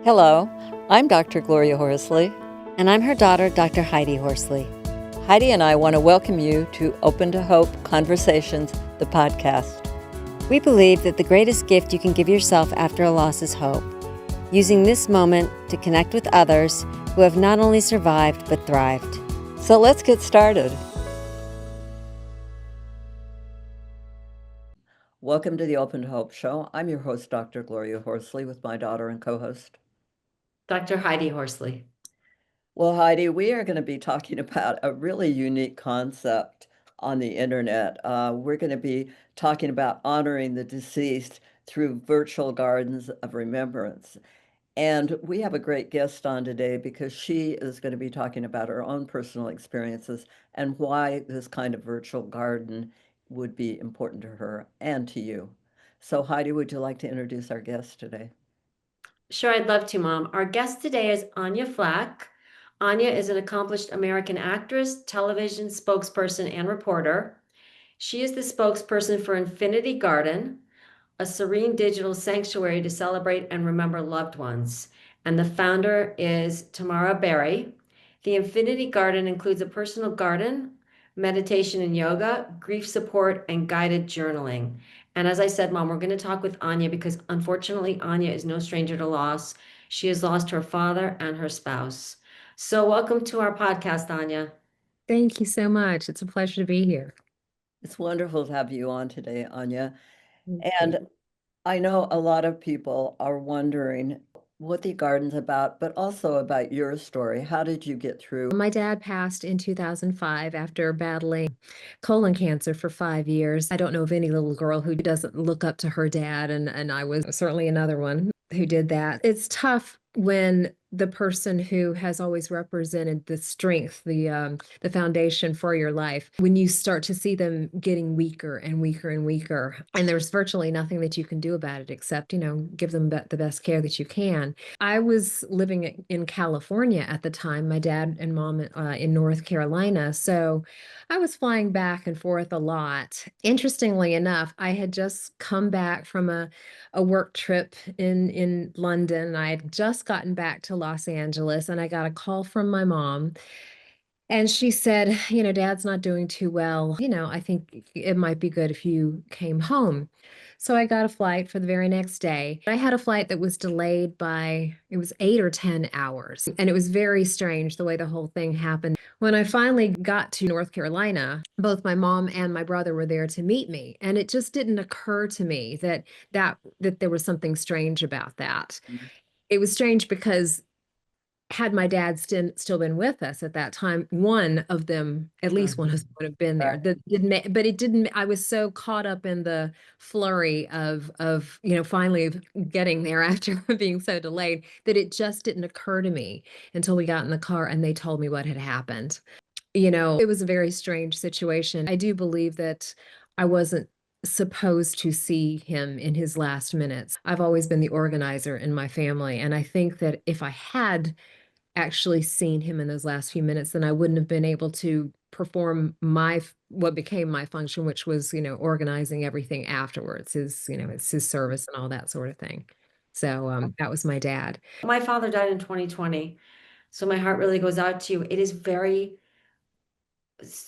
Hello, I'm Dr. Gloria Horsley. And I'm her daughter, Dr. Heidi Horsley. Heidi and I want to welcome you to Open to Hope Conversations, the podcast. We believe that the greatest gift you can give yourself after a loss is hope, using this moment to connect with others who have not only survived but thrived. So let's get started. Welcome to the Open to Hope Show. I'm your host, Dr. Gloria Horsley, with my daughter and co-host, Dr. Heidi Horsley. Well, Heidi, we are going to be talking about a really unique concept on the internet. We're going to be talking about honoring the deceased through virtual gardens of remembrance. And we have a great guest on today because she is going to be talking about her own personal experiences and why this kind of virtual garden would be important to her and to you. So, Heidi, would you like to introduce our guest today? Sure, I'd love to, Mom. Our guest today is Enya Flack. Enya is an accomplished American actress, television spokesperson, and reporter. She is the spokesperson for Infinity Garden, a serene digital sanctuary to celebrate and remember loved ones. And the founder is Tamark Berry. The Infinity Garden includes a personal garden, meditation and yoga, grief support, and guided journaling. And as I said, Mom, we're going to talk with Enya because unfortunately, Enya is no stranger to loss. She has lost her father and her spouse. So welcome to our podcast, Enya. Thank you so much. It's a pleasure to be here. It's wonderful to have you on today, Anya. Thank And you. I know a lot of people are wondering what the garden's about, but also about your story. How did you get through? My dad passed in 2005 after battling colon cancer for 5 years. I don't know of any little girl who doesn't look up to her dad, and I was certainly another one who did that. It's tough when the person who has always represented the strength, the foundation for your life, when you start to see them getting weaker and weaker and weaker, and there's virtually nothing that you can do about it except, give them the best care that you can. I was living in California at the time, my dad and mom in North Carolina. So I was flying back and forth a lot. Interestingly enough, I had just come back from a work trip in London. I had just gotten back to Los Angeles and I got a call from my mom. And she said, Dad's not doing too well. I think it might be good if you came home. So I got a flight for the very next day. I had a flight that was delayed by, it was 8 or 10 hours. And it was very strange the way the whole thing happened. When I finally got to North Carolina, both my mom and my brother were there to meet me. And it just didn't occur to me that there was something strange about that. It was strange because had my dad still been with us at that time, one of them, at least one of them would have been there. That didn't, but it didn't. I was so caught up in the flurry of finally getting there after being so delayed that it just didn't occur to me until we got in the car and they told me what had happened. It was a very strange situation. I do believe that I wasn't supposed to see him in his last minutes. I've always been the organizer in my family, and I think that if I had actually seen him in those last few minutes, then I wouldn't have been able to perform what became my function, which was, organizing everything afterwards, it's his service and all that sort of thing. So that was my dad. My father died in 2020, so my heart really goes out to you. It is very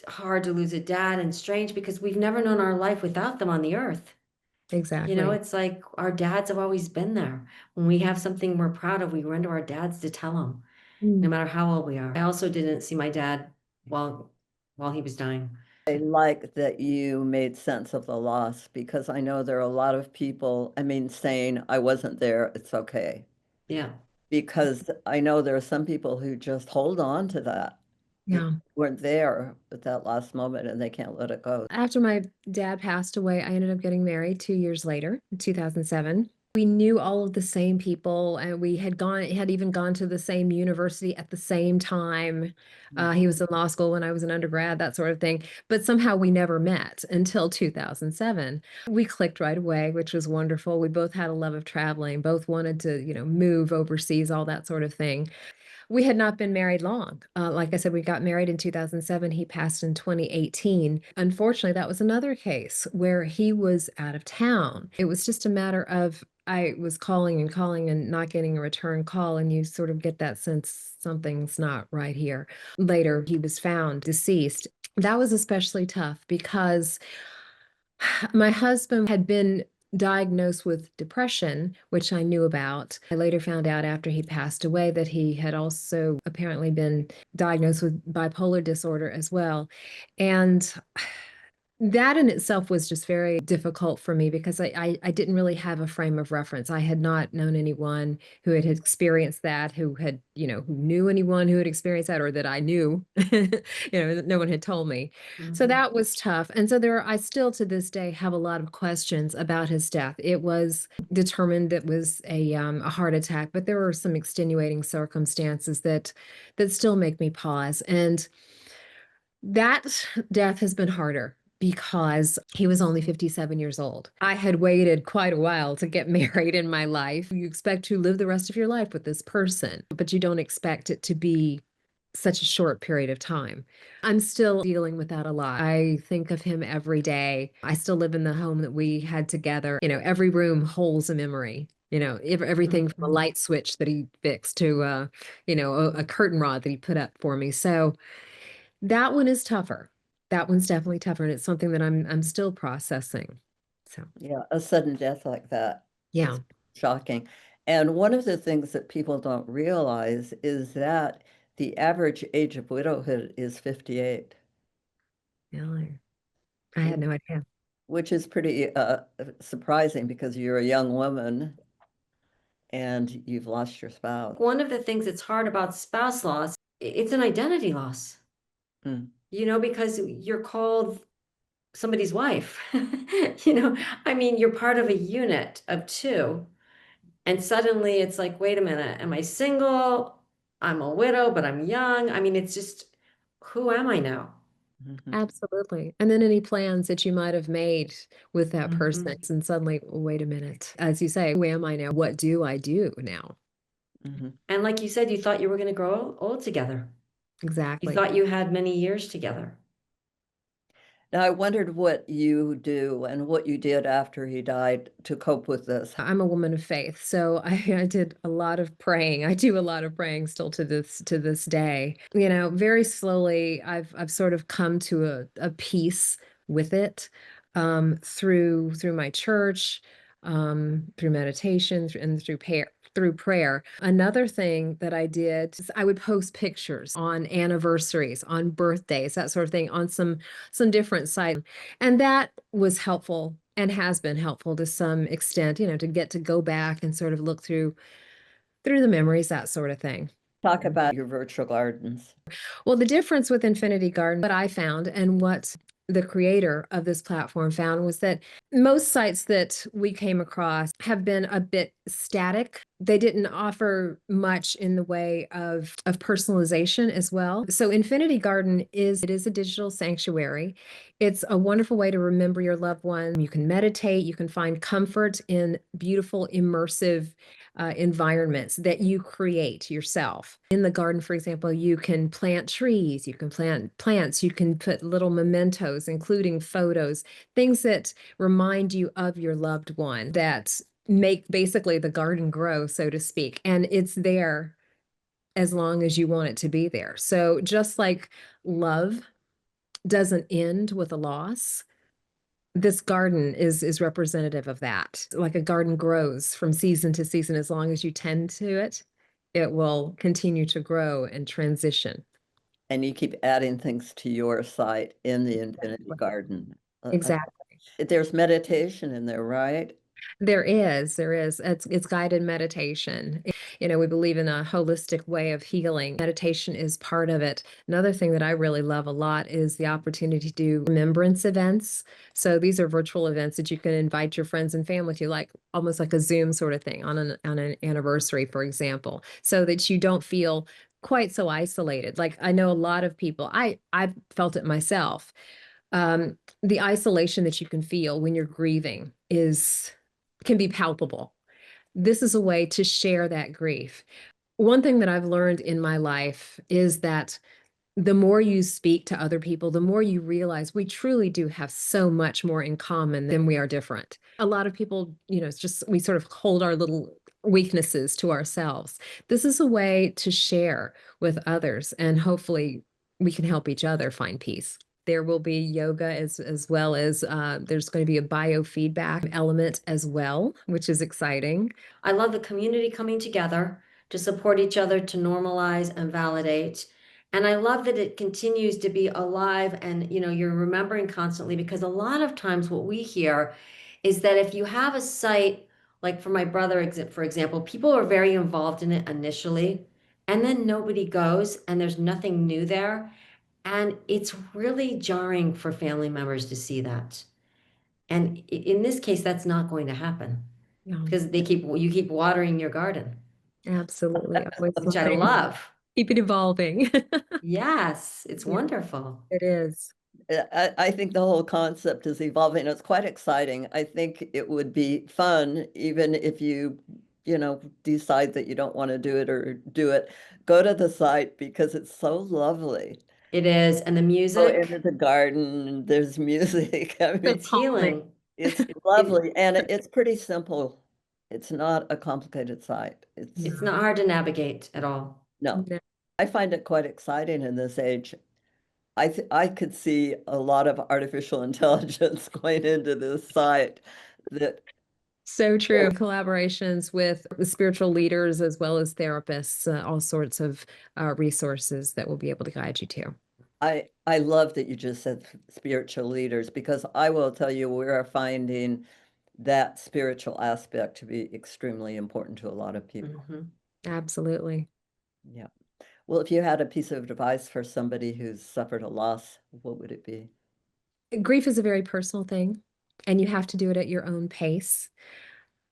hard to lose a dad and strange because we've never known our life without them on the earth. Exactly. It's like our dads have always been there. When we have something we're proud of, we run to our dads to tell them, no matter how old we are. I also didn't see my dad while he was dying. I like that you made sense of the loss because I know there are a lot of people, saying I wasn't there, it's okay. Yeah. Because I know there are some people who just hold on to that. Yeah. Weren't there at that last moment and they can't let it go. After my dad passed away, I ended up getting married 2 years later, in 2007. We knew all of the same people, and we had even gone to the same university at the same time. He was in law school when I was an undergrad, that sort of thing. But somehow we never met until 2007. We clicked right away, which was wonderful. We both had a love of traveling, both wanted to, move overseas, all that sort of thing. We had not been married long. Like I said, we got married in 2007. He passed in 2018. Unfortunately, that was another case where he was out of town. It was just a matter of I was calling and not getting a return call, and you sort of get that sense something's not right here. Later, he was found deceased. That was especially tough because my husband had been diagnosed with depression, which I knew about. I later found out after he passed away that he had also apparently been diagnosed with bipolar disorder as well. And that in itself was just very difficult for me because I didn't really have a frame of reference. I had not known anyone who had experienced that, who had, who knew anyone who had experienced that, or that I knew, that no one had told me. So that was tough. And so I still to this day have a lot of questions about his death. It was determined it was a heart attack, but there were some extenuating circumstances that still make me pause. And that death has been harder because he was only 57 years old. I had waited quite a while to get married in my life. You expect to live the rest of your life with this person, but you don't expect it to be such a short period of time. I'm still dealing with that a lot. I think of him every day. I still live in the home that we had together. Every room holds a memory. Everything from a light switch that he fixed to, a curtain rod that he put up for me. So that one is tougher. That one's definitely tougher, and it's something that I'm still processing. So, Yeah, a sudden death like that yeah, is shocking. And one of the things that people don't realize is that the average age of widowhood is 58, really. I had which, no idea. which is pretty surprising because you're a young woman and you've lost your spouse. One of the things that's hard about spouse loss, it's an identity loss, Mm, because you're called somebody's wife. I mean, you're part of a unit of two. And suddenly it's like, wait a minute, am I single? I'm a widow, but I'm young. I mean, it's just, who am I now? mhm, Absolutely. And then any plans that you might have made with that person, Mhm. and suddenly, wait a minute. As you say, who am I now? What do I do now? mhm. And like you said, you thought you were going to grow old together. You Exactly. thought you had many years together. Now, I wondered what you do and what you did after he died to cope with this. I'm a woman of faith, so I did a lot of praying. I do a lot of praying still to this day. Very slowly, I've sort of come to a peace with it, through my church, through meditation, and through prayer. Another thing that I did is I would post pictures on anniversaries, on birthdays, that sort of thing, on some different sites. And that was helpful and has been helpful to some extent, to get to go back and sort of look through the memories, that sort of thing. Talk about your virtual gardens. Well, the difference with Infinity Garden, what I found and what the creator of this platform found was that most sites that we came across have been a bit static. They didn't offer much in the way of personalization as well. So Infinity Garden is a digital sanctuary. It's a wonderful way to remember your loved one. You can meditate, you can find comfort in beautiful, immersive environments that you create yourself. In the garden, for example, you can plant trees, you can plant plants, you can put little mementos, including photos, things that remind you of your loved one, that make basically the garden grow, so to speak. And it's there as long as you want it to be there. So just like love doesn't end with a loss, this garden is representative of that. Like a garden grows from season to season, as long as you tend to it, it will continue to grow and transition. And you keep adding things to your site in the Infinity Exactly. Garden. Exactly. There's meditation in there, right? There is. It's guided meditation. We believe in a holistic way of healing. Meditation is part of it. Another thing that I really love a lot is the opportunity to do remembrance events. So these are virtual events that you can invite your friends and family to, like almost like a Zoom sort of thing on an anniversary, for example, so that you don't feel quite so isolated. Like I know a lot of people, I've felt it myself. The isolation that you can feel when you're grieving can be palpable. This is a way to share that grief. One thing that I've learned in my life is that the more you speak to other people, the more you realize we truly do have so much more in common than we are different. A lot of people, it's just we sort of hold our little weaknesses to ourselves. This is a way to share with others, and hopefully we can help each other find peace. There will be yoga as well as there's going to be a biofeedback element as well, which is exciting. I love the community coming together to support each other, to normalize and validate. And I love that it continues to be alive and you're remembering constantly, because a lot of times what we hear is that if you have a site, like for my brother, for example, people are very involved in it initially, and then nobody goes and there's nothing new there. And it's really jarring for family members to see that. And in this case, that's not going to happen Yeah, because you keep watering your garden, absolutely. Always which I love. keep it evolving. Yes, it's Yeah, wonderful. it is. I think the whole concept is evolving. It's quite exciting. I think it would be fun, even if you decide that you don't want to do it or do it. Go to the site because it's so lovely. It is. And the Go into music, the garden, and there's music. I So mean, it's calming. healing. it's It, lovely, and it's pretty simple. It's not a complicated site. It's it's No, not hard to navigate at all. no. no. I find it quite exciting in this age. I could see a lot of artificial intelligence going into this site that So true. Collaborations with the spiritual leaders as well as therapists, all sorts of resources that will be able to guide you to. I love that you just said spiritual leaders, because I will tell you we are finding that spiritual aspect to be extremely important to a lot of people. Mhm. Absolutely. Yeah. Well, if you had a piece of advice for somebody who's suffered a loss, what would it be? Grief is a very personal thing, and you have to do it at your own pace.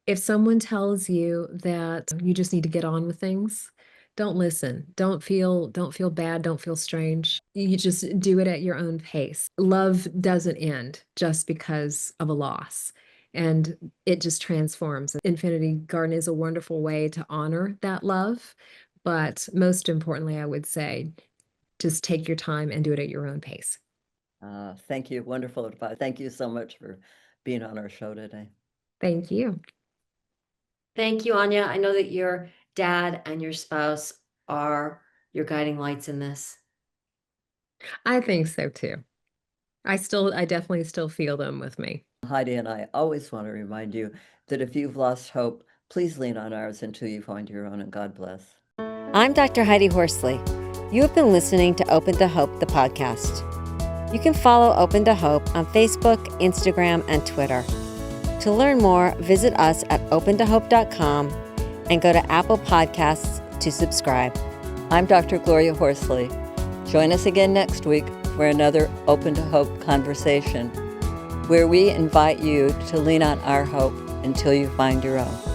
If someone tells you that you just need to get on with things, don't listen. Don't feel bad, don't feel strange. You just do it at your own pace. Love doesn't end just because of a loss. And it just transforms. Infinity Garden is a wonderful way to honor that love. But most importantly, I would say just take your time and do it at your own pace. Thank you. Wonderful advice. Thank you so much for being on our show today. Thank you. Thank you, Anya. I know that your dad and your spouse are your guiding lights in this. I think so too. I definitely still feel them with me. Heidi and I always want to remind you that if you've lost hope, please lean on ours until you find your own, and God bless. I'm Dr. Heidi Horsley. You have been listening to Open to Hope, the podcast. You can follow Open to Hope on Facebook, Instagram, and Twitter. To learn more, visit us at opentohope.com and go to Apple Podcasts to subscribe. I'm Dr. Gloria Horsley. Join us again next week for another Open to Hope conversation, where we invite you to lean on our hope until you find your own.